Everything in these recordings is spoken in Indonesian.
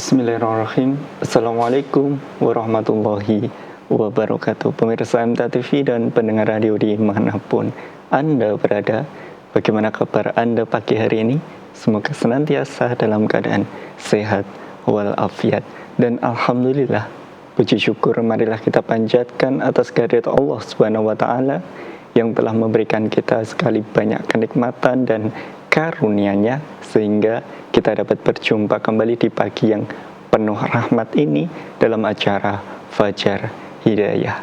Bismillahirrahmanirrahim. Assalamualaikum warahmatullahi wabarakatuh. Pemirsa MTA TV dan pendengar radio dimanapun Anda berada, bagaimana kabar Anda pagi hari ini? Semoga senantiasa dalam keadaan sehat walafiat. Dan Alhamdulillah, puji syukur marilah kita panjatkan atas kehadirat Allah Subhanahu wa Ta'ala yang telah memberikan kita sekali banyak kenikmatan dan karunia-Nya sehingga kita dapat berjumpa kembali di pagi yang penuh rahmat ini dalam acara Fajar Hidayah.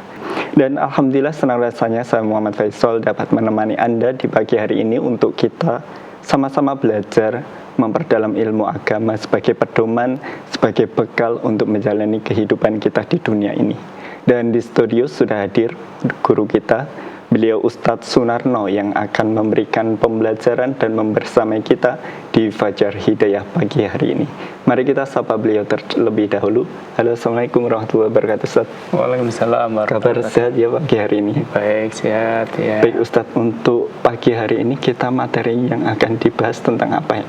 Dan Alhamdulillah senang rasanya saya Muhammad Faisal dapat menemani Anda di pagi hari ini untuk kita sama-sama belajar memperdalam ilmu agama sebagai pedoman, sebagai bekal untuk menjalani kehidupan kita di dunia ini. Dan di studio sudah hadir guru kita, beliau Ustadz Sunarno yang akan memberikan pembelajaran dan membersamai kita di Fajar Hidayah pagi hari ini. Mari kita sapa beliau terlebih dahulu. Halo, Assalamualaikum warahmatullahi wabarakatuh, Ustadz. Waalaikumsalam warahmatullahi wabarakatuh. Kabar sehat ya pagi hari ini? Baik, sehat ya. Baik Ustadz, untuk pagi hari ini kita materi yang akan dibahas tentang apa ya?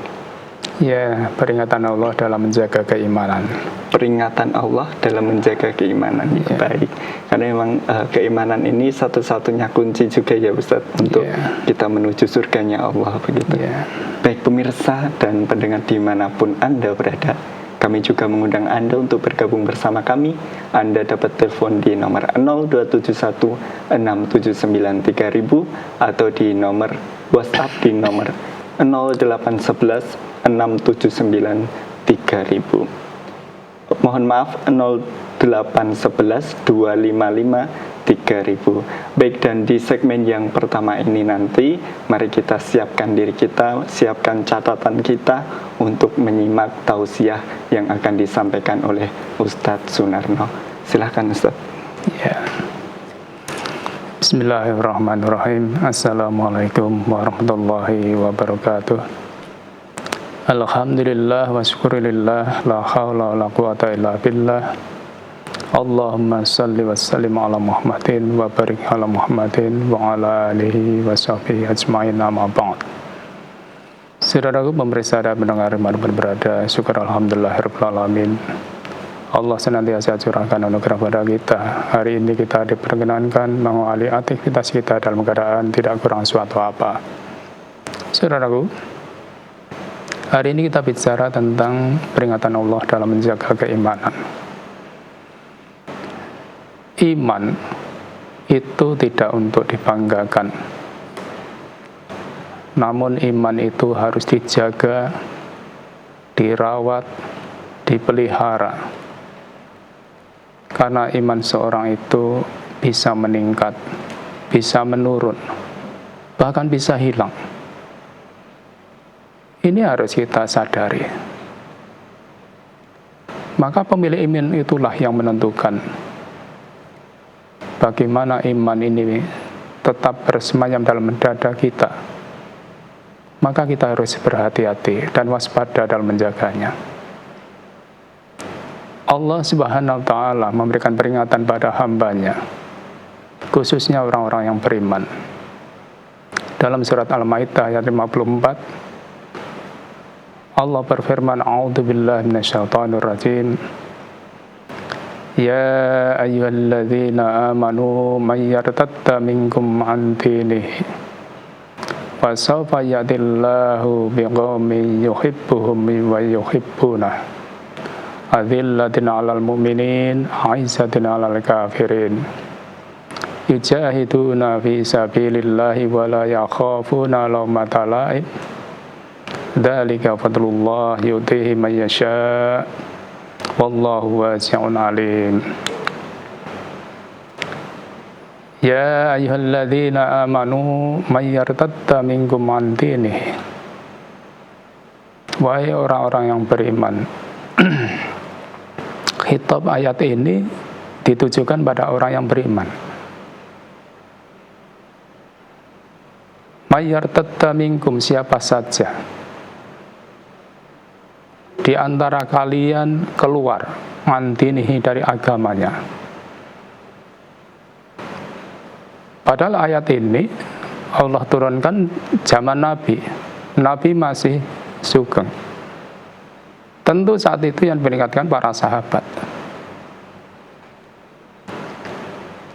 Ya, peringatan Allah dalam menjaga keimanan. Peringatan Allah dalam menjaga keimanan. Ya. Baik, karena memang keimanan ini satu-satunya kunci juga ya Ustadz untuk kita menuju surganya Allah begitu. Ya. Baik pemirsa dan pendengar dimanapun Anda berada, kami juga mengundang Anda untuk bergabung bersama kami. Anda dapat telepon di nomor 0271 679 3000 atau di nomor WhatsApp di nomor 0811 679 3000. Mohon maaf 0811 255 3000. Baik, dan di segmen yang pertama ini nanti mari kita siapkan diri kita, siapkan catatan kita untuk menyimak tausiah yang akan disampaikan oleh Ustadz Sunarno. Silahkan Ustadz. Ya. Bismillahirrahmanirrahim. Assalamualaikum warahmatullahi wabarakatuh. Alhamdulillah wa syukurillah, la hawla wa la quwata illa billah. Allahumma salli wa sallim ala Muhammadin wa barik ala Muhammadin wa ala alihi wa sahbihi ajma'in, amma ba'd. Saudaraku pemirsa dan pendengar dimanapun berada, syukur alhamdulillahirabbil alamin. Allah senantiasa curahkan anugerah pada kita. Hari ini kita diperkenankan mengawali aktivitas kita dalam keadaan tidak kurang suatu apa. Saudaraku, hari ini kita bicara tentang peringatan Allah dalam menjaga keimanan. Iman itu tidak untuk dibanggakan. Namun iman itu harus dijaga, dirawat, dipelihara. Karena iman seorang itu bisa meningkat, bisa menurun, bahkan bisa hilang. Ini harus kita sadari. Maka pemilik iman itulah yang menentukan bagaimana iman ini tetap bersemayam dalam dada kita. Maka kita harus berhati-hati dan waspada dalam menjaganya. Allah Subhanahu wa Ta'ala memberikan peringatan pada hambanya, khususnya orang-orang yang beriman. Dalam surat Al-Maidah ayat 54, Allah berfirman, A'udzubillahi minasyaitonirrajim. Ya ayyuhalladzina amanu may yartadda minkum an dinihi fa sawfa ya'tillahu biqaumin yuhibbuhum wa yuhibbunah adzillatin 'alal mu'minin 'izzatin 'alal kafirin yujahiduna fi sabilillahi wa la yakhafuna lawmata la'im. Dzalika fadlullah yu'tihi man yasha' wallahu wasi'un alim. Ya ayyuhalladzina amanu may yartadda minkum an dinihi. Wahai orang-orang yang beriman. Khitab ayat ini ditujukan pada orang yang beriman. May yartadda minkum, siapa saja di antara kalian keluar mandinihi dari agamanya. Padahal ayat ini Allah turunkan zaman Nabi. Nabi masih sugeng. Tentu saat itu yang diperingatkan para sahabat.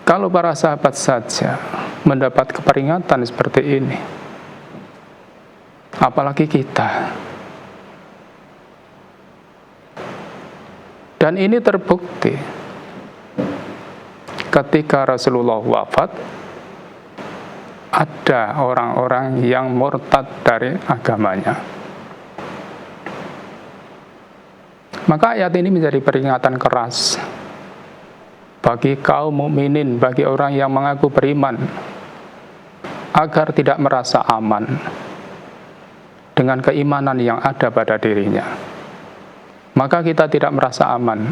Kalau para sahabat saja mendapat keperingatan seperti ini, apalagi kita. Dan ini terbukti ketika Rasulullah wafat, ada orang-orang yang murtad dari agamanya. Maka ayat ini menjadi peringatan keras bagi kaum mukminin, bagi orang yang mengaku beriman, agar tidak merasa aman dengan keimanan yang ada pada dirinya. Maka kita tidak merasa aman.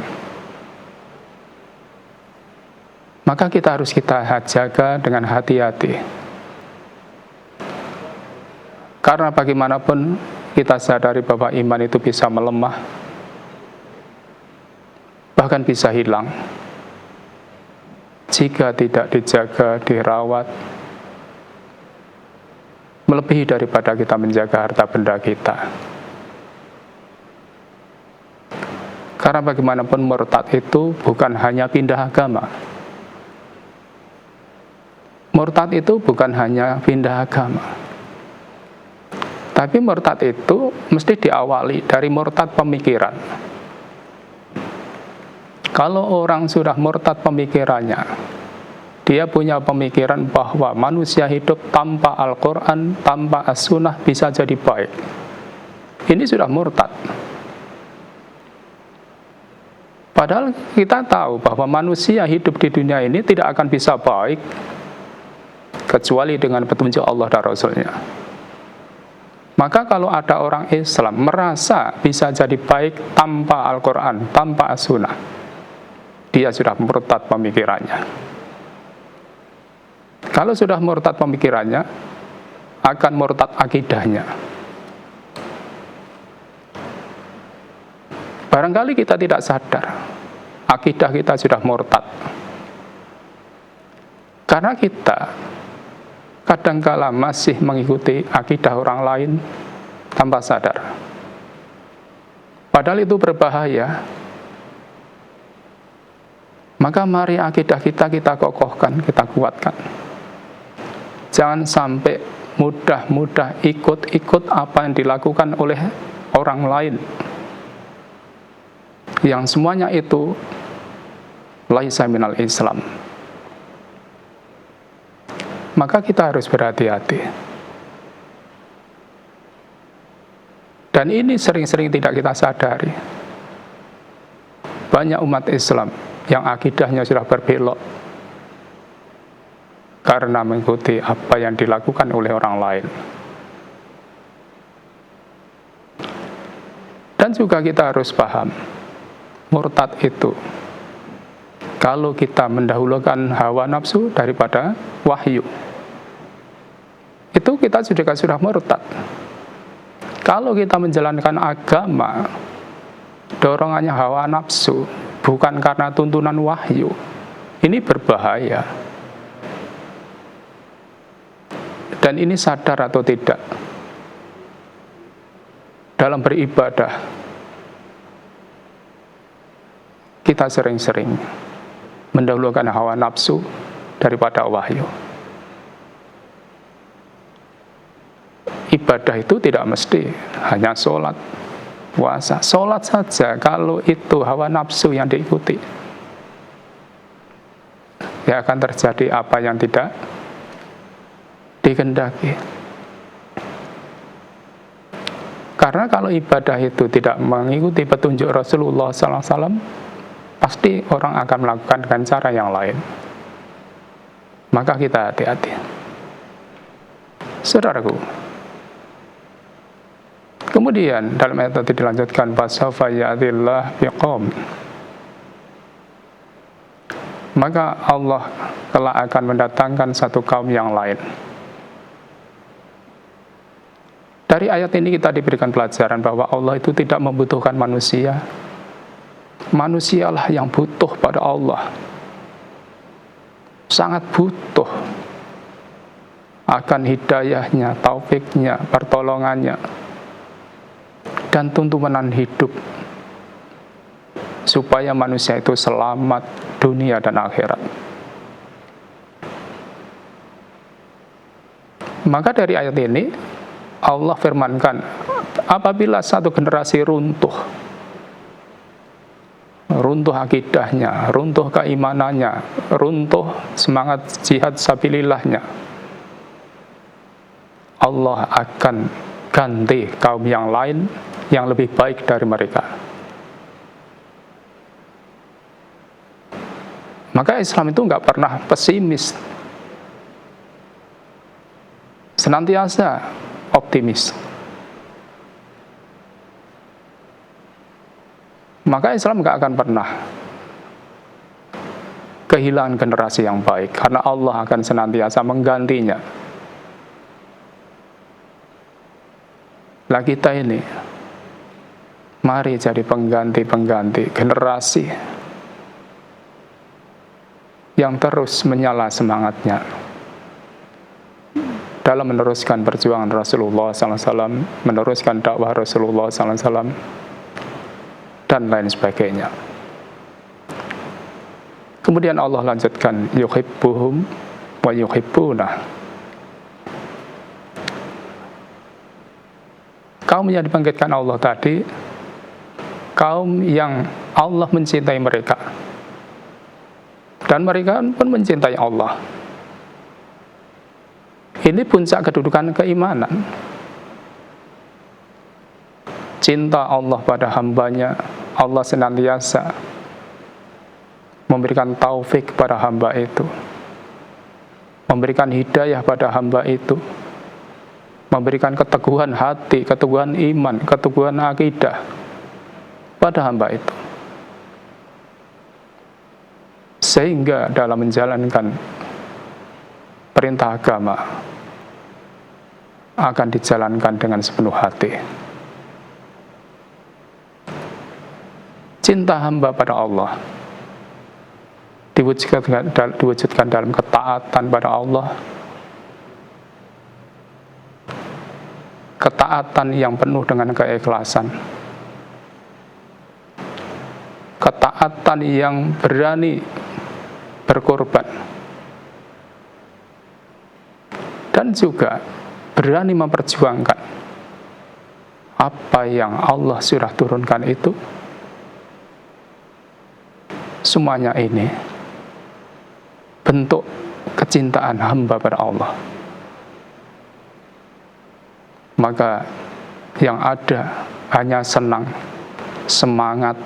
Maka kita harus jaga dengan hati-hati. Karena bagaimanapun kita sadari bahwa iman itu bisa melemah, bahkan bisa hilang jika tidak dijaga, dirawat, melebihi daripada kita menjaga harta benda kita. Karena bagaimanapun murtad itu bukan hanya pindah agama. Murtad itu bukan hanya pindah agama. Tapi murtad itu mesti diawali dari murtad pemikiran. Kalau orang sudah murtad pemikirannya, dia punya pemikiran bahwa manusia hidup tanpa Al-Quran, tanpa As-Sunnah bisa jadi baik. Ini sudah murtad. Padahal kita tahu bahwa manusia hidup di dunia ini tidak akan bisa baik kecuali dengan petunjuk Allah dan Rasulnya. Maka kalau ada orang Islam merasa bisa jadi baik tanpa Al-Quran, tanpa As-Sunnah, dia sudah murtad pemikirannya. Kalau sudah murtad pemikirannya, akan murtad akidahnya. Barangkali kita tidak sadar, akidah kita sudah murtad. Karena kita kadangkala masih mengikuti akidah orang lain tanpa sadar. Padahal itu berbahaya. Maka mari akidah kita kokohkan, kita kuatkan. Jangan sampai mudah-mudah ikut-ikut apa yang dilakukan oleh orang lain, yang semuanya itu laisa minal Islam. Maka kita harus berhati-hati. Dan ini sering-sering tidak kita sadari. Banyak umat Islam yang akidahnya sudah berbelok karena mengikuti apa yang dilakukan oleh orang lain. Dan juga kita harus paham, murtad itu, kalau kita mendahulukan hawa nafsu daripada wahyu, itu kita sudah murtad. Kalau kita menjalankan agama, dorongannya hawa nafsu, bukan karena tuntunan wahyu, ini berbahaya. Dan ini sadar atau tidak, dalam beribadah kita sering-sering mendahulukan hawa nafsu daripada wahyu. Ibadah itu tidak mesti hanya sholat, puasa. Sholat saja kalau itu hawa nafsu yang diikuti, ya akan terjadi apa yang tidak dikehendaki. Karena kalau ibadah itu tidak mengikuti petunjuk Rasulullah SAW, pasti orang akan melakukan dengan cara yang lain. Maka kita hati-hati. Saudaraku, kemudian dalam ayat tadi dilanjutkan, fasawfa ya'tillah biqaum, maka Allah kelak akan mendatangkan satu kaum yang lain. Dari ayat ini kita diberikan pelajaran bahwa Allah itu tidak membutuhkan manusia. Manusialah yang butuh pada Allah. Sangat butuh akan hidayahnya, taufiknya, pertolongannya, dan tuntunan hidup supaya manusia itu selamat dunia dan akhirat. Maka dari ayat ini Allah firmankan, apabila satu generasi runtuh akidahnya, runtuh keimanannya, runtuh semangat jihad sabilillahnya, Allah akan ganti kaum yang lain yang lebih baik dari mereka. Maka Islam itu nggak pernah pesimis, senantiasa optimis. Maka Islam nggak akan pernah kehilangan generasi yang baik, karena Allah akan senantiasa menggantinya. Lah kita ini, mari jadi pengganti generasi yang terus menyala semangatnya dalam meneruskan perjuangan Rasulullah SAW, meneruskan dakwah Rasulullah SAW, dan lain sebagainya. Kemudian Allah lanjutkan, yuhibbuhum wa yuhibbunah. Kaum yang dibangkitkan Allah tadi, kaum yang Allah mencintai mereka, dan mereka pun mencintai Allah. Ini puncak kedudukan keimanan. Cinta Allah pada hambanya, Allah senantiasa memberikan taufik pada hamba itu, memberikan hidayah pada hamba itu, memberikan keteguhan hati, keteguhan iman, keteguhan akidah pada hamba itu, sehingga dalam menjalankan perintah agama akan dijalankan dengan sepenuh hati. Cinta hamba pada Allah diwujudkan dalam ketaatan pada Allah, ketaatan yang penuh dengan keikhlasan, ketaatan yang berani berkorban, dan juga berani memperjuangkan apa yang Allah sudah turunkan itu. Semuanya ini bentuk kecintaan hamba pada Allah. Maka yang ada hanya senang, semangat,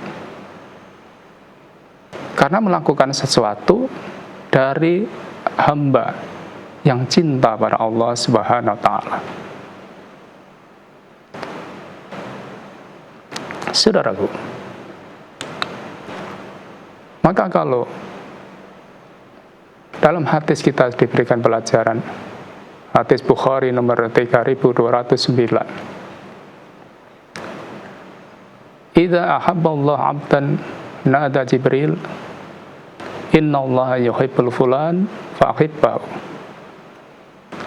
karena melakukan sesuatu dari hamba yang cinta pada Allah Subhanahu wa Ta'ala. Saudaraku, maka kalau dalam hadis kita diberikan pelajaran, hadis Bukhari nomor 3209, idza ahabballahu 'abdan nada Jibril innallaha yuhibbul fulan fa'hibbahu.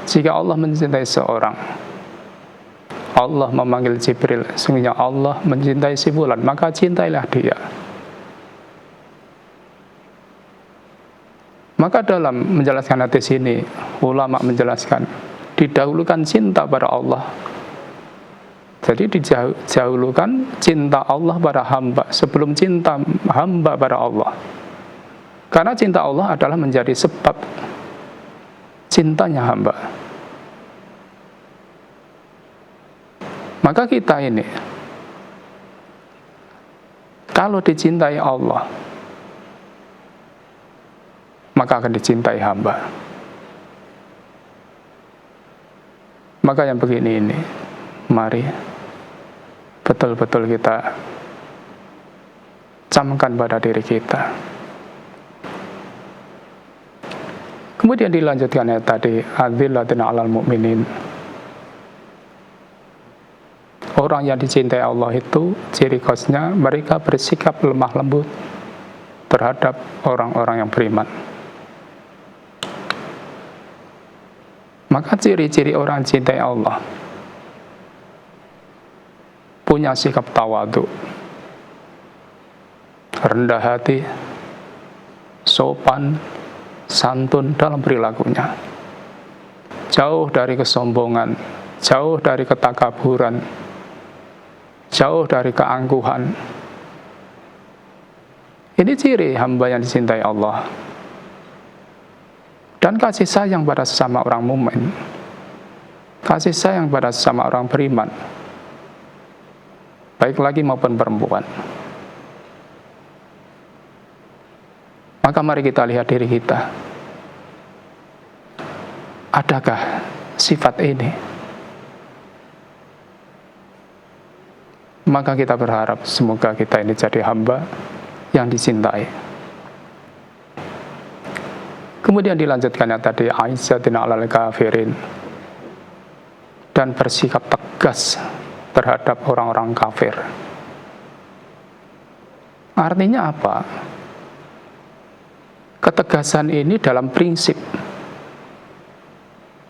Jika Allah mencintai seorang, Allah memanggil Jibril, sungguhnya Allah mencintai si fulan, maka cintailah dia. Maka dalam menjelaskan hadis ini, ulama menjelaskan, didahulukan cinta pada Allah. Jadi didahulukan cinta Allah pada hamba sebelum cinta hamba pada Allah. Karena cinta Allah adalah menjadi sebab cintanya hamba. Maka kita ini, kalau dicintai Allah, maka akan dicintai hamba. Maka yang begini ini, mari betul-betul kita camkan pada diri kita. Kemudian dilanjutkan ayat tadi, adzillatin 'alal mu'minin. Orang yang dicintai Allah itu ciri khasnya mereka bersikap lemah lembut terhadap orang-orang yang beriman. Maka ciri-ciri orang cintai Allah, punya sikap tawadu, rendah hati, sopan, santun dalam perilakunya, jauh dari kesombongan, jauh dari ketakaburan, jauh dari keangkuhan. Ini ciri hamba yang dicintai Allah. Dan kasih sayang pada sesama orang mukmin, kasih sayang pada sesama orang beriman, baik laki maupun perempuan. Maka mari kita lihat diri kita. Adakah sifat ini? Maka kita berharap semoga kita ini jadi hamba yang dicintai. Kemudian dilanjutkannya tadi, aizzatin 'alal kafirin, dan bersikap tegas terhadap orang-orang kafir. Artinya apa? Ketegasan ini dalam prinsip.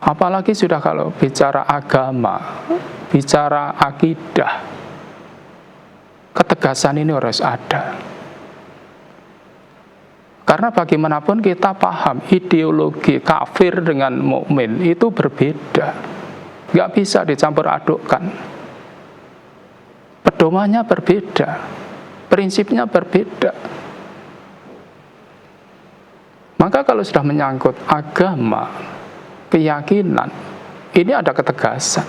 Apalagi sudah kalau bicara agama, bicara akidah, ketegasan ini harus ada. Karena bagaimanapun kita paham ideologi kafir dengan mukmin itu berbeda, nggak bisa dicampur adukkan. Pedomannya berbeda, prinsipnya berbeda. Maka kalau sudah menyangkut agama, keyakinan, ini ada ketegasan.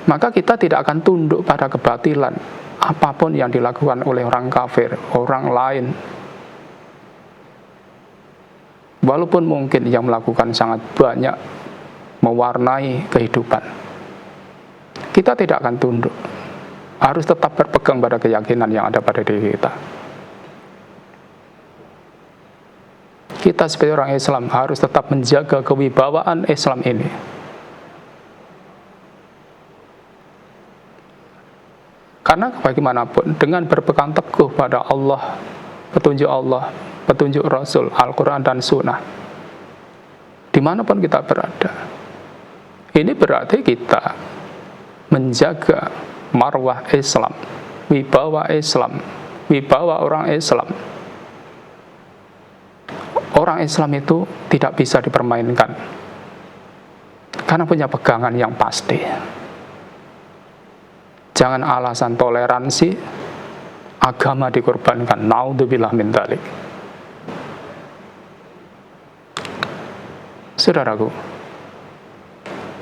Maka kita tidak akan tunduk pada kebatilan apapun yang dilakukan oleh orang kafir, orang lain. Walaupun mungkin yang melakukan sangat banyak, mewarnai kehidupan, kita tidak akan tunduk. Harus tetap berpegang pada keyakinan yang ada pada diri kita. Kita sebagai orang Islam harus tetap menjaga kewibawaan Islam ini. Karena bagaimanapun, dengan berpegang teguh pada Allah, petunjuk Rasul, Al-Quran dan Sunnah, dimanapun kita berada, ini berarti kita menjaga marwah Islam, wibawa Islam, wibawa orang Islam. Orang Islam itu tidak bisa dipermainkan, karena punya pegangan yang pasti. Jangan alasan toleransi, agama dikorbankan. Naudzubillah min dzalik. Saudaraku,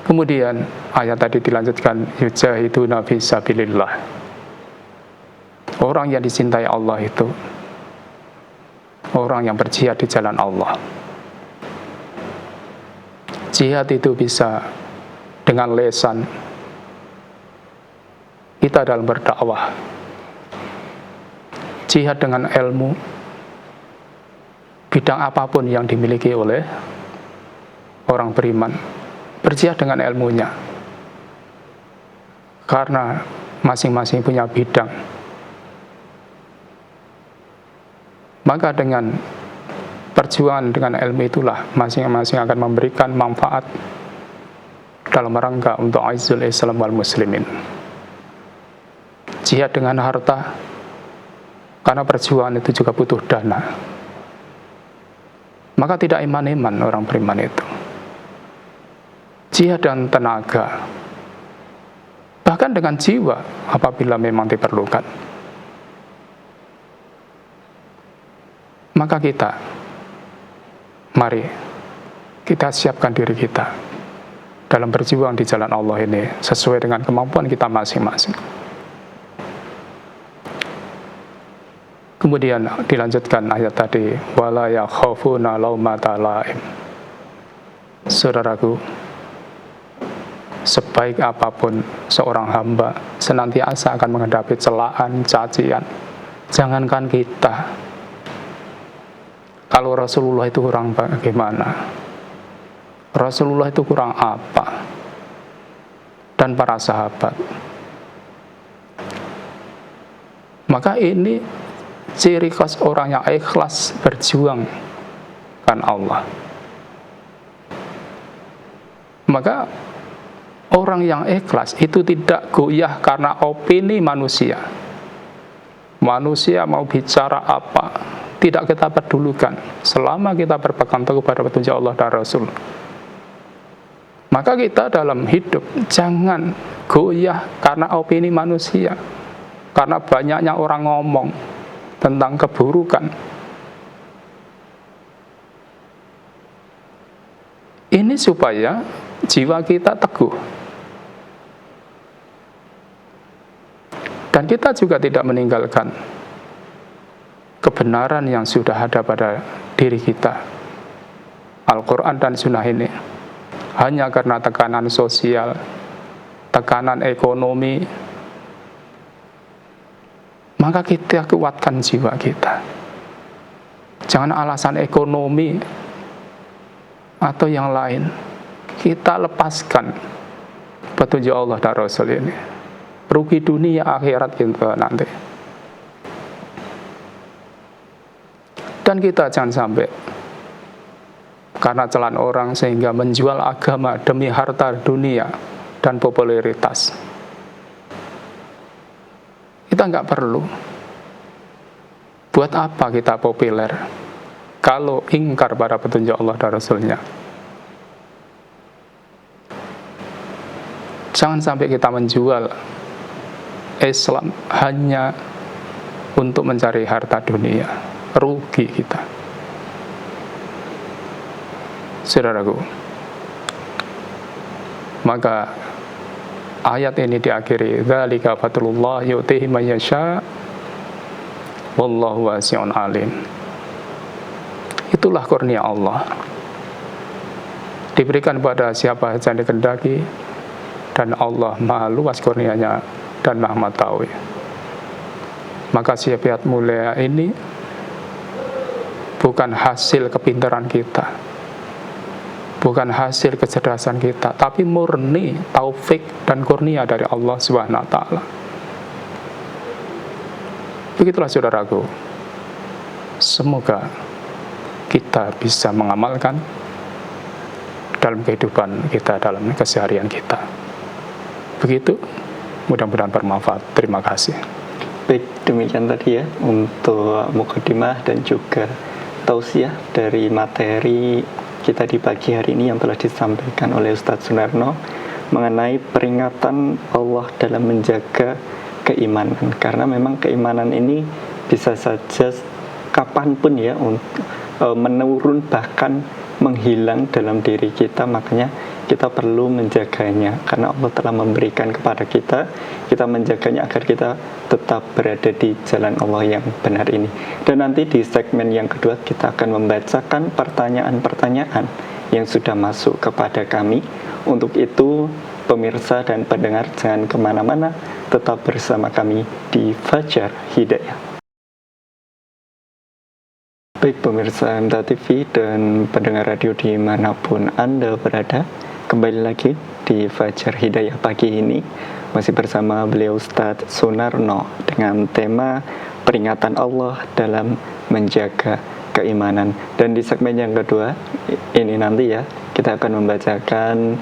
kemudian ayat tadi dilanjutkan, yujahiduna fi sabilillah. Orang yang dicintai Allah itu orang yang berjihad di jalan Allah. Jihad itu bisa dengan lisan kita dalam berdakwah, jihad dengan ilmu, bidang apapun yang dimiliki oleh orang beriman, berjihad dengan ilmunya, karena masing-masing punya bidang. Maka dengan perjuangan dengan ilmu itulah masing-masing akan memberikan manfaat dalam rangka untuk aizzul Islam wal muslimin. Jihad dengan harta, karena perjuangan itu juga butuh dana. Maka tidak iman-iman orang beriman itu. Jihad dan tenaga, bahkan dengan jiwa apabila memang diperlukan. Maka mari kita siapkan diri kita dalam berjuang di jalan Allah ini sesuai dengan kemampuan kita masing-masing. Kemudian dilanjutkan ayat tadi, wala yakhafuna laumata laim. Saudaraku, sebaik apapun seorang hamba senantiasa akan menghadapi celaan, cacian. Jangankan kita, kalau Rasulullah itu kurang bagaimana? Rasulullah itu kurang apa? Dan para sahabat. Maka ini ciri khas orang yang ikhlas berjuang kan Allah. Maka Orang yang ikhlas itu tidak goyah karena opini manusia. Manusia mau bicara apa, tidak kita pedulikan selama kita berpegang teguh pada petunjuk Allah dan Rasul. Maka kita dalam hidup jangan goyah karena opini manusia, karena banyaknya orang ngomong tentang keburukan. Ini supaya jiwa kita teguh. Dan kita juga tidak meninggalkan kebenaran yang sudah ada pada diri kita. Al-Quran dan Sunnah ini hanya karena tekanan sosial, tekanan ekonomi, maka kita kuatkan jiwa kita. Jangan alasan ekonomi atau yang lain, kita lepaskan petunjuk Allah dan Rasul ini. Rugi dunia akhirat kita nanti. Dan kita jangan sampai karena celaan orang sehingga menjual agama demi harta dunia dan popularitas. Kita nggak perlu. Buat apa kita populer kalau ingkar pada petunjuk Allah dan Rasulnya? Jangan sampai kita menjual Islam hanya untuk mencari harta dunia. Rugi kita. Saudaraku, maka ayat ini diakhiri, dzalika fadlullah yu'tihi may yasha wallahu wasi'un alim. Itulah kurnia Allah, diberikan pada siapa saja yang dikehendaki, dan Allah maha luas kurnianya dan maha mengetahui. Maka syifaat mulia ini bukan hasil kepintaran kita, bukan hasil kecerdasan kita, tapi murni taufik dan kurnia dari Allah Subhanahu wa taala. Begitulah saudaraku. Semoga kita bisa mengamalkan dalam kehidupan kita, dalam keseharian kita. Begitu, mudah-mudahan bermanfaat. Terima kasih. Baik, demikian tadi ya untuk mukadimah dan juga tausiah dari materi kita di pagi hari ini yang telah disampaikan oleh Ustadz Sunarno mengenai peringatan Allah dalam menjaga keimanan. Karena memang keimanan ini bisa saja kapanpun ya menurun, bahkan menghilang dalam diri kita. Makanya kita perlu menjaganya, karena Allah telah memberikan kepada kita, kita menjaganya agar kita tetap berada di jalan Allah yang benar ini. Dan nanti di segmen yang kedua kita akan membacakan pertanyaan-pertanyaan yang sudah masuk kepada kami. Untuk itu pemirsa dan pendengar jangan kemana-mana, tetap bersama kami di Fajar Hidayah. Baik pemirsa MTA TV dan pendengar radio dimanapun Anda berada, kembali lagi di Fajar Hidayah pagi ini, masih bersama beliau Ustadz Sunarno dengan tema peringatan Allah dalam menjaga keimanan. Dan di segmen yang kedua ini nanti ya, kita akan membacakan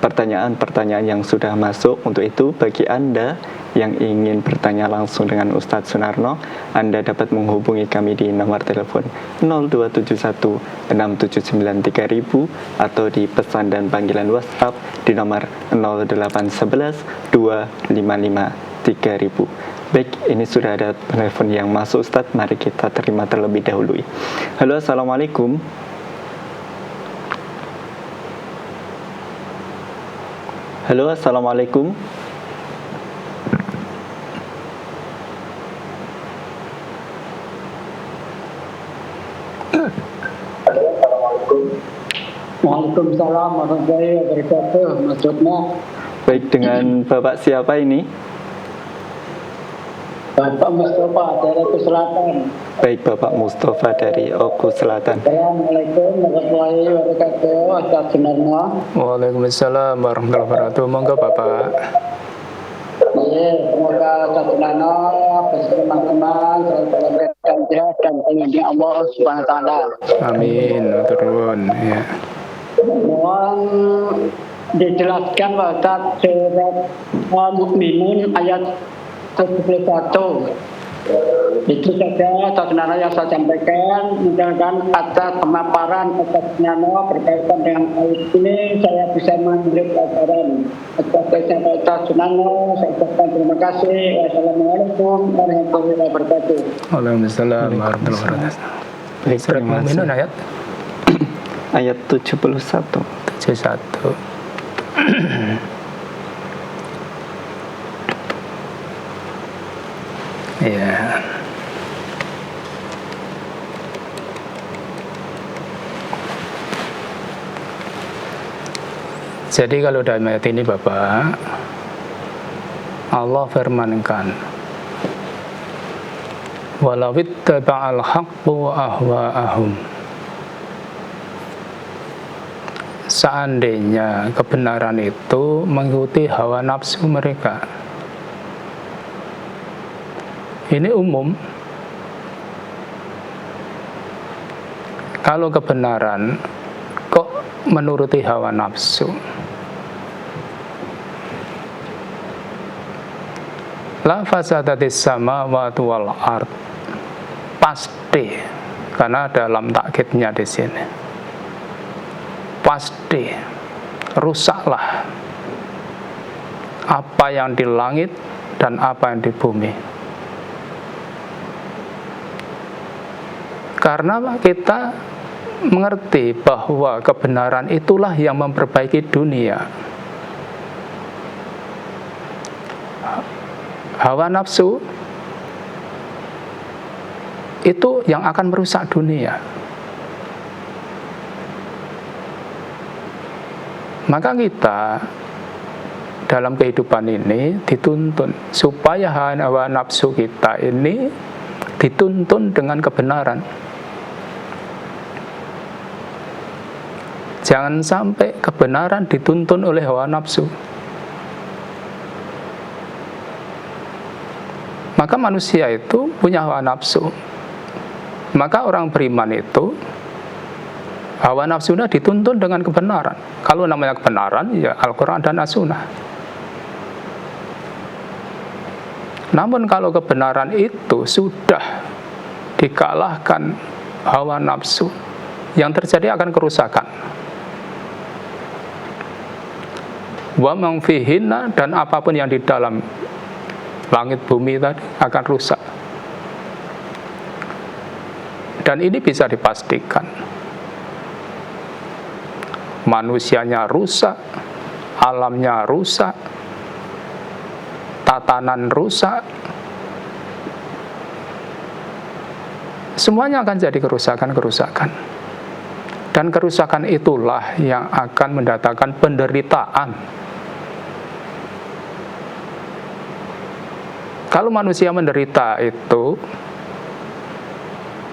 pertanyaan-pertanyaan yang sudah masuk. Untuk itu bagi Anda yang ingin bertanya langsung dengan Ustadz Sunarno, Anda dapat menghubungi kami di nomor telepon 0271 679 3000 atau di pesan dan panggilan WhatsApp di nomor 0811 255 3000. Baik, ini sudah ada telepon yang masuk Ustadz, mari kita terima terlebih dahulu. Halo, Assalamualaikum. Halo, Assalamualaikum. Waalaikumsalam warahmatullahi wabarakatuh. Maksudnya Baik, dengan Bapak siapa ini? Bapak Mustafa dari Oku Selatan. Baik, Bapak Mustafa dari Oku Selatan. Assalamualaikum warahmatullahi wabarakatuh. Ustadz Sunarno. Waalaikumsalam warahmatullahi wabarakatuh. Monggo Bapak. Iya, semoga Ustadz Sunarno bersama teman-teman selalu dalam keadaan sehat dan pengabdi Allah Subhanahu wa taala. Amin. Turun ya. Mohon dijelaskan pada surat Al-Mu'minun ayat 71. Itu saja saudara yang saya sampaikan. Mudah-mudahan atas pemaparan atas nano berkaitan dengan ayat ini saya bisa memberi pelajaran. Atas kesempatan nano saya ucapkan terima kasih. Wassalamualaikum warahmatullahi wabarakatuh. Waalaikumsalam warahmatullahi wabarakatuh. Baik, Surat terima kasih. Mu'minun ayat Ayat 71. 71. Ya. Jadi kalau dalam ayat ini Bapak, Allah firmankan, walau ittaba'al haqqu ahwa'ahum. Seandainya kebenaran itu mengikuti hawa nafsu mereka. Ini umum. Kalau kebenaran kok menuruti hawa nafsu, la fasadatis samawati wal ard, pasti, karena dalam takkidnya di sini, pasti rusaklah apa yang di langit dan apa yang di bumi. Karena kita mengerti bahwa kebenaran itulah yang memperbaiki dunia. Hawa nafsu itu yang akan merusak dunia. Maka kita dalam kehidupan ini dituntun supaya hawa nafsu kita ini dituntun dengan kebenaran. Jangan sampai kebenaran dituntun oleh hawa nafsu. Maka manusia itu punya hawa nafsu. Maka orang beriman itu hawa nafsunya dituntun dengan kebenaran. Kalau namanya kebenaran, ya Al-Quran dan As-Sunnah. Namun kalau kebenaran itu sudah dikalahkan hawa nafsu, yang terjadi akan kerusakan. Wa man fihinna, dan apapun yang di dalam langit bumi tadi akan rusak. Dan ini bisa dipastikan. Manusianya rusak, alamnya rusak, tatanan rusak, semuanya akan jadi kerusakan-kerusakan. Dan kerusakan itulah yang akan mendatangkan penderitaan. Kalau manusia menderita itu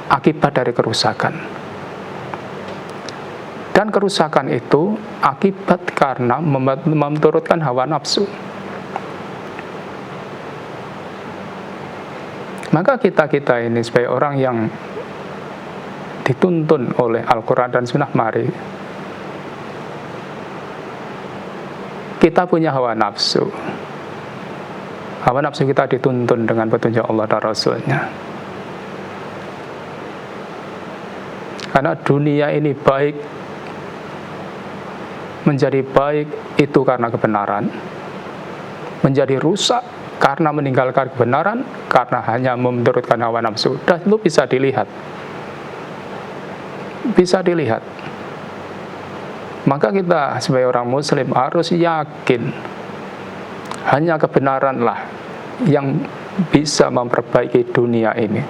akibat dari kerusakan. Dan kerusakan itu akibat karena menurutkan hawa nafsu. Maka kita ini sebagai orang yang dituntun oleh Al-Quran dan Sunnah, mari kita punya hawa nafsu. Hawa nafsu kita dituntun dengan petunjuk Allah dan Rasul-Nya. Karena dunia ini baik, menjadi baik itu karena kebenaran, menjadi rusak karena meninggalkan kebenaran, karena hanya menurutkan hawa nafsu. Dan itu bisa dilihat. Bisa dilihat. Maka kita sebagai orang muslim harus yakin hanya kebenaranlah yang bisa memperbaiki dunia ini.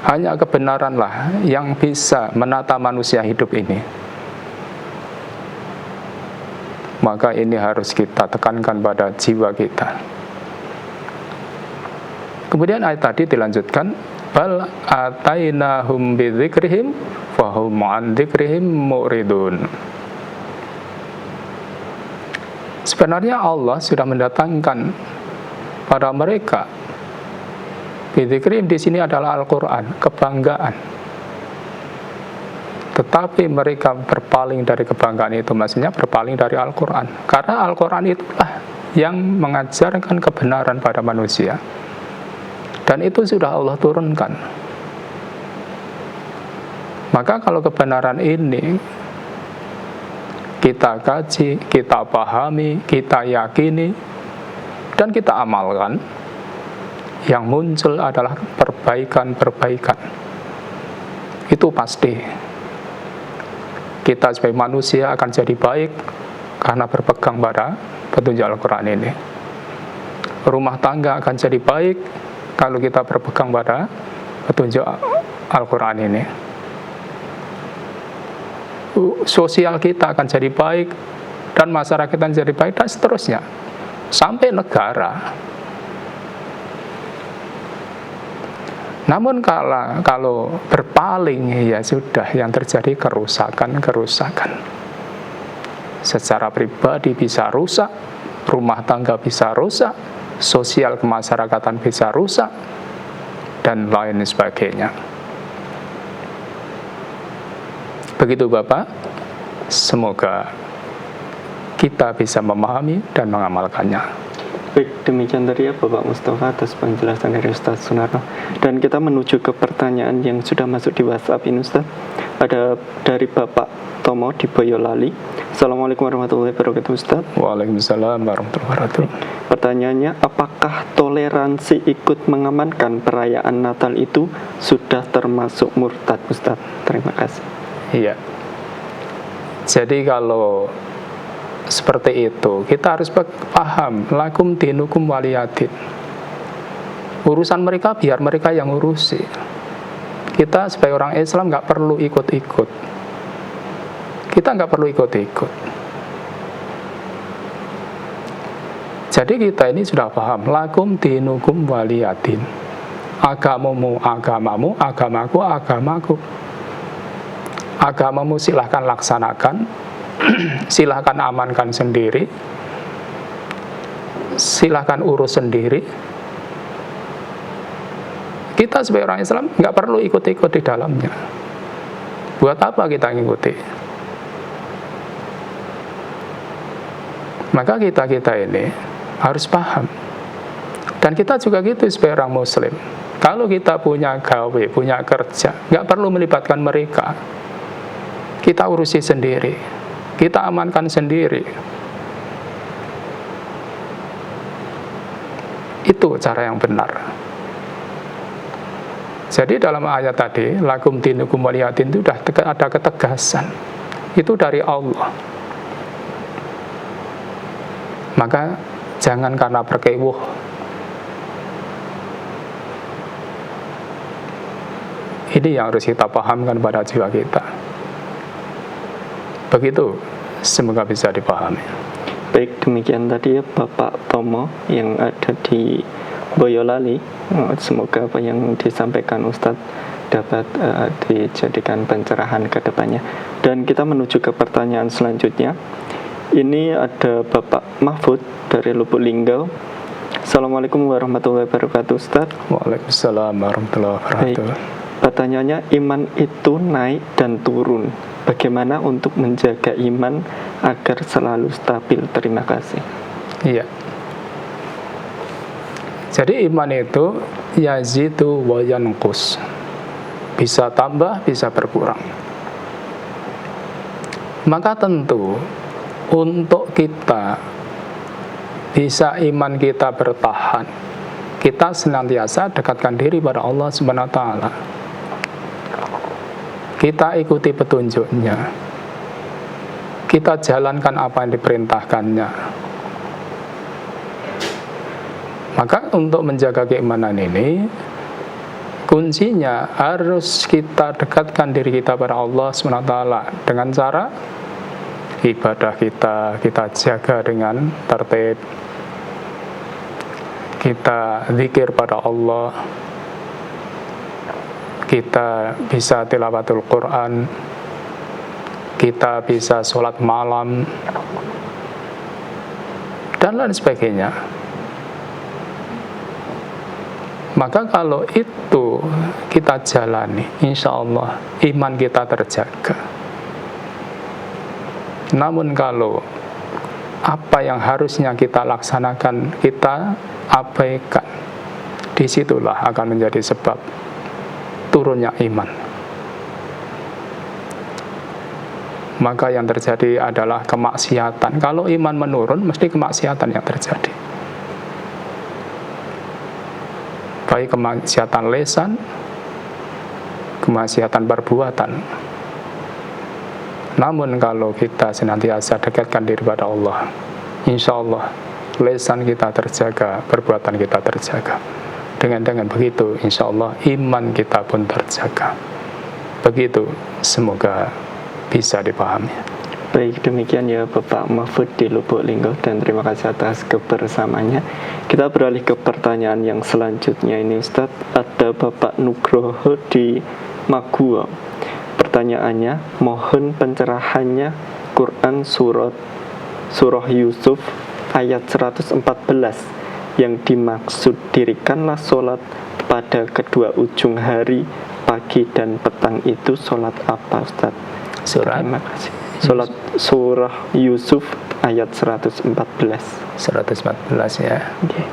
Hanya kebenaranlah yang bisa menata manusia hidup ini. Maka ini harus kita tekankan pada jiwa kita. Kemudian ayat tadi dilanjutkan, bal atainahum bidzikrihim fahum an dzikrihim mu'ridun. Sebenarnya Allah sudah mendatangkan pada mereka, bidzikrim di sini adalah Al-Quran, kebanggaan. tetapi mereka berpaling dari kebanggaan itu, maksudnya berpaling dari Al-Quran. Karena Al-Quran itulah yang mengajarkan kebenaran pada manusia, dan itu sudah Allah turunkan. Maka kalau kebenaran ini kita kaji, kita pahami, kita yakini, dan kita amalkan, yang muncul adalah perbaikan-perbaikan. Itu pasti. Kita sebagai manusia akan jadi baik karena berpegang pada petunjuk Al-Quran ini. Rumah tangga akan jadi baik kalau kita berpegang pada petunjuk Al-Quran ini. Sosial kita akan jadi baik, dan masyarakat akan jadi baik, dan seterusnya. Sampai negara. Namun kalau berpaling, ya sudah, yang terjadi kerusakan. Secara pribadi bisa rusak, rumah tangga bisa rusak, sosial kemasyarakatan bisa rusak, dan lain sebagainya. Begitu Bapak, semoga kita bisa memahami dan mengamalkannya. Baik, demikian tadi ya Bapak Mustafa atas penjelasan dari Ustaz Sunarno. Dan kita menuju ke pertanyaan yang sudah masuk di WhatsApp ini Ustaz. Ada dari Bapak Tomo di Boyolali. Assalamualaikum warahmatullahi wabarakatuh Ustaz. Waalaikumsalam warahmatullahi wabarakatuh. Pertanyaannya, apakah toleransi ikut mengamankan perayaan Natal itu sudah termasuk murtad Ustaz? Terima kasih. Iya. Jadi kalau seperti itu, kita harus paham, lakum dinukum waliyadin. Urusan mereka biar mereka yang urusi. Kita sebagai orang Islam nggak perlu ikut-ikut. Kita nggak perlu ikut-ikut. Jadi kita ini sudah paham, lakum dinukum waliyadin. Agamamu agamamu, agamaku agamaku. Agamamu silahkan laksanakan, silahkan amankan sendiri, silahkan urus sendiri. Kita sebagai orang Islam nggak perlu ikut-ikut di dalamnya. Buat apa kita ngikuti? Maka kita ini harus paham. Dan kita juga gitu sebagai orang Muslim. Kalau kita punya gawe, punya kerja, nggak perlu melibatkan mereka. Kita urusi sendiri, kita amankan sendiri. Itu cara yang benar. Jadi dalam ayat tadi, lakum dinukum waliyadin, itu sudah ada ketegasan. Itu dari Allah. Maka jangan karena berkewuh. Ini yang harus kita pahamkan pada jiwa kita. Begitu, semoga bisa dipahami. Baik, demikian tadi ya Bapak Tomo yang ada di Boyolali. Semoga apa yang disampaikan Ustadz dapat dijadikan pencerahan ke depannya. Dan kita menuju ke pertanyaan selanjutnya. Ini ada Bapak Mahfud dari Lubuk Linggau. Assalamualaikum warahmatullahi wabarakatuh Ustadz. Waalaikumsalam warahmatullahi wabarakatuh. Baik, pertanyaannya, iman itu naik dan turun. Bagaimana untuk menjaga iman agar selalu stabil? Terima kasih. Iya. Jadi iman itu yazidu wa yanqus. Bisa tambah, bisa berkurang. Maka tentu untuk kita bisa iman kita bertahan, kita senantiasa dekatkan diri pada Allah Subhanahu wa taala. Kita ikuti petunjuknya, kita jalankan apa yang diperintahkannya. Maka untuk menjaga keimanan ini, kuncinya harus kita dekatkan diri kita pada Allah SWT dengan cara ibadah kita jaga dengan tertib, kita zikir pada Allah, kita bisa tilawatul Quran, kita bisa sholat malam, dan lain sebagainya. Maka kalau itu kita jalani, insya Allah iman kita terjaga. Namun kalau apa yang harusnya kita laksanakan kita abaikan, disitulah akan menjadi sebab turunnya iman. Maka yang terjadi adalah kemaksiatan. Kalau iman menurun, mesti kemaksiatan yang terjadi. Baik kemaksiatan lisan, kemaksiatan perbuatan. Namun kalau kita senantiasa dekatkan diri pada Allah, insya Allah lisan kita terjaga, perbuatan kita terjaga. Dengan begitu, insya Allah iman kita pun terjaga. Begitu, semoga bisa dipahami. Baik, demikian ya Bapak Mahfud di Lubuk Linggau, dan terima kasih atas kebersamaannya. Kita beralih ke pertanyaan yang selanjutnya ini Ustadz. Ada Bapak Nugroho di Maguwo. Pertanyaannya, mohon pencerahannya Quran surah Yusuf ayat 114 yang dimaksud dirikanlah sholat pada kedua ujung hari, pagi dan petang itu sholat apa Ustadz? Terima kasih. Surah Yusuf ayat 114 ya. Okay.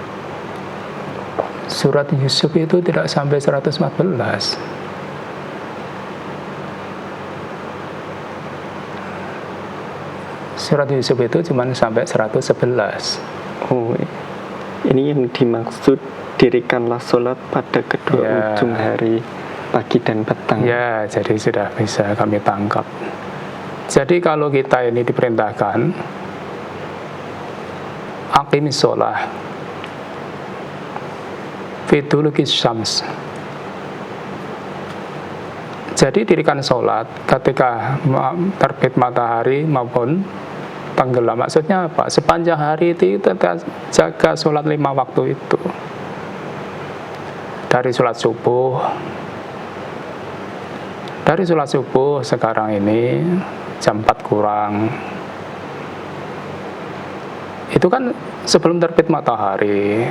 Surat Yusuf itu tidak sampai 114. Surat Yusuf itu cuma sampai 111. Oh, ini yang dimaksud dirikanlah sholat pada kedua ujung hari, pagi dan petang. Ya, jadi sudah bisa kami tangkap. Jadi kalau kita ini diperintahkan aqimis sholah fidulukis syams. Jadi dirikan sholat ketika terbit matahari maupun tenggelam. Maksudnya apa? Sepanjang hari itu kita jaga sholat 5 waktu itu. Dari sholat subuh sekarang ini jam 4 kurang. Itu kan sebelum terbit matahari.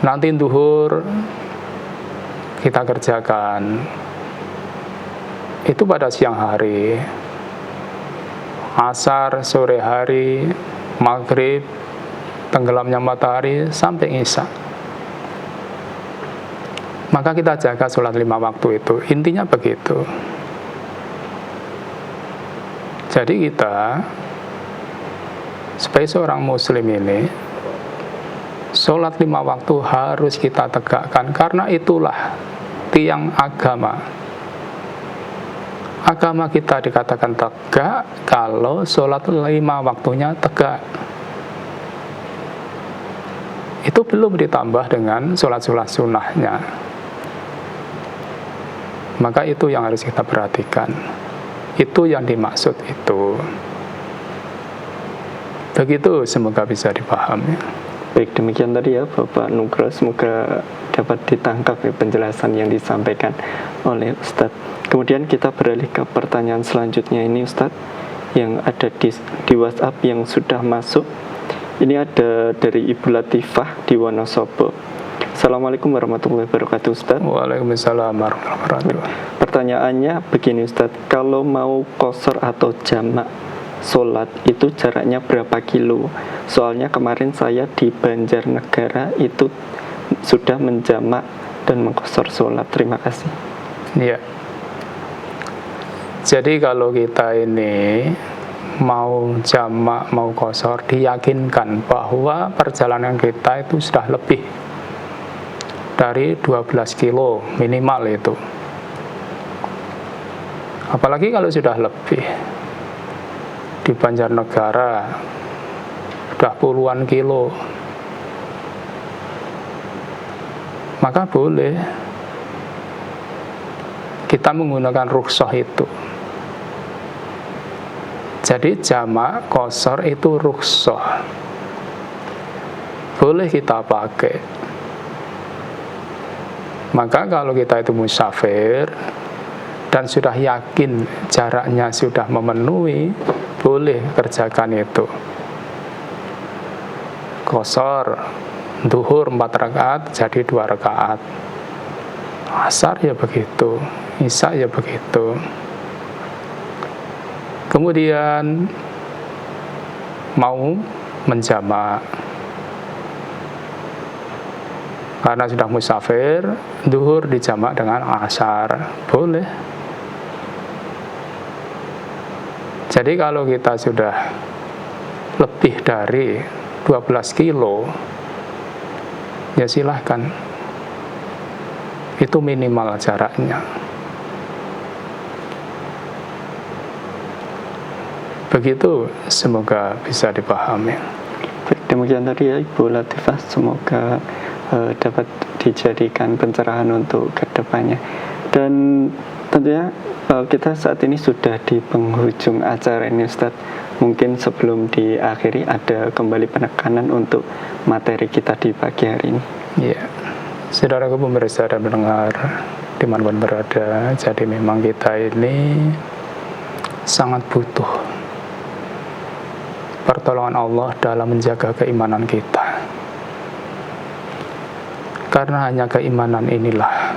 Nanti duhur kita kerjakan. Itu pada siang hari. Asar, sore hari, maghrib, tenggelamnya matahari sampai isya. Maka kita jaga sholat 5 waktu itu. Intinya begitu. Jadi kita sebagai seorang muslim ini sholat 5 waktu harus kita tegakkan, karena itulah tiang agama. Agama kita dikatakan tegak kalau sholat 5 waktunya tegak. Itu belum ditambah dengan sholat-sholat sunnahnya. Maka itu yang harus kita perhatikan. Itu yang dimaksud itu. Begitu, semoga bisa dipahami. Baik, demikian tadi ya Bapak Nugroho. Semoga dapat ditangkap ya penjelasan yang disampaikan oleh Ustadz. Kemudian kita beralih ke pertanyaan selanjutnya ini Ustadz, yang ada di WhatsApp yang sudah masuk. Ini ada dari Ibu Latifah di Wonosobo. Assalamualaikum warahmatullahi wabarakatuh Ustadz. Waalaikumsalam warahmatullahi wabarakatuh. Pertanyaannya begini Ustadz, kalau mau qashar atau jamak sholat itu jaraknya berapa kilo? Soalnya kemarin saya di Banjarnegara itu sudah menjamak dan mengqashar sholat. Terima kasih. Iya. Jadi kalau kita ini mau jamak, mau qashar, diyakinkan bahwa perjalanan kita itu sudah lebih dari 12 kilo minimal itu. Apalagi kalau sudah lebih. Di Banjarnegara sudah puluhan kilo. Maka boleh kita menggunakan rukhsah itu. Jadi jamak qashar itu rukhsah. Boleh kita pakai. Maka kalau kita itu musafir dan sudah yakin jaraknya sudah memenuhi, boleh kerjakan itu. Qashar duhur 4 rakaat jadi 2 rakaat. Asar ya begitu, isya ya begitu. Kemudian mau menjamak karena sudah musafir, duhur dijamak dengan asar, boleh. Jadi kalau kita sudah lebih dari 12 kilo, ya silahkan, itu minimal jaraknya. Begitu, semoga bisa dipahami. Baik, demikian tadi ya Ibu Latifah, semoga dapat dijadikan pencerahan untuk kedepannya. Dan tentunya kita saat ini sudah di penghujung acara ini Ustadz. Mungkin sebelum diakhiri ada kembali penekanan untuk materi kita di pagi hari ini. Ya, saudaraku pemirsa dan pendengar dimanapun berada, jadi memang kita ini sangat butuh pertolongan Allah dalam menjaga keimanan kita. Karena hanya keimanan inilah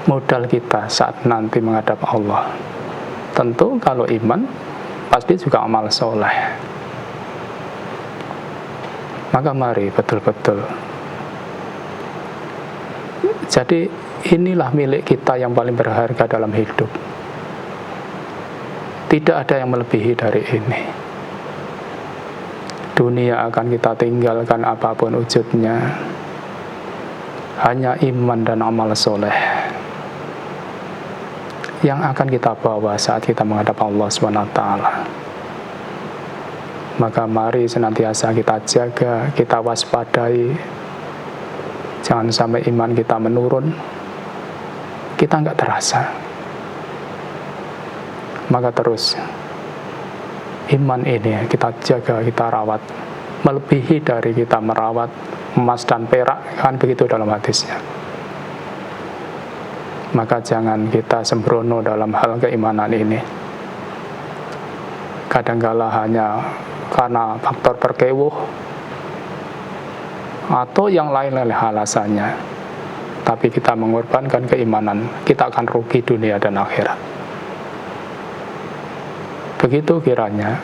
modal kita saat nanti menghadap Allah. Tentu kalau iman, pasti juga amal soleh. Maka mari betul-betul. Jadi inilah milik kita yang paling berharga dalam hidup. Tidak ada yang melebihi dari ini. Dunia akan kita tinggalkan apapun wujudnya. Hanya iman dan amal soleh yang akan kita bawa saat kita menghadap Allah SWT. Maka mari senantiasa kita jaga, kita waspadai. Jangan sampai iman kita menurun, kita nggak terasa. Maka terus iman ini kita jaga, kita rawat, melebihi dari kita merawat emas dan perak, kan begitu dalam hadisnya. Maka jangan kita sembrono dalam hal keimanan ini. Kadangkala hanya karena faktor perkewuh atau yang lain-lain alasannya, tapi kita mengorbankan keimanan, kita akan rugi dunia dan akhirat. Begitu kiranya,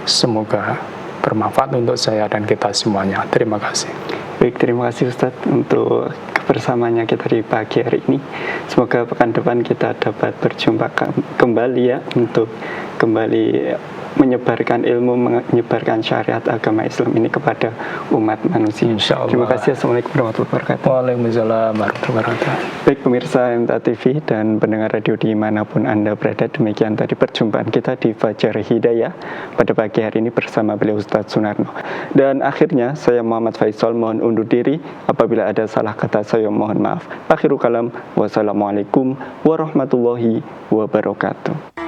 semoga bermanfaat untuk saya dan kita semuanya. Terima kasih. Baik, terima kasih Ustadz untuk kebersamaannya kita di pagi hari ini. Semoga pekan depan kita dapat berjumpa kembali ya, untuk kembali menyebarkan ilmu, menyebarkan syariat agama Islam ini kepada umat manusia. Insyaallah. Terima kasih. Assalamualaikum warahmatullahi wabarakatuh. Waalaikumsalam warahmatullahi wabarakatuh. Baik pemirsa MTA TV dan pendengar radio dimanapun Anda berada, demikian tadi perjumpaan kita di Fajar Hidayah pada pagi hari ini bersama beliau Ustadz Sunarno. Dan akhirnya saya Muhammad Faisal mohon undur diri. Apabila ada salah kata saya mohon maaf. Akhirul kalam, wassalamualaikum warahmatullahi wabarakatuh.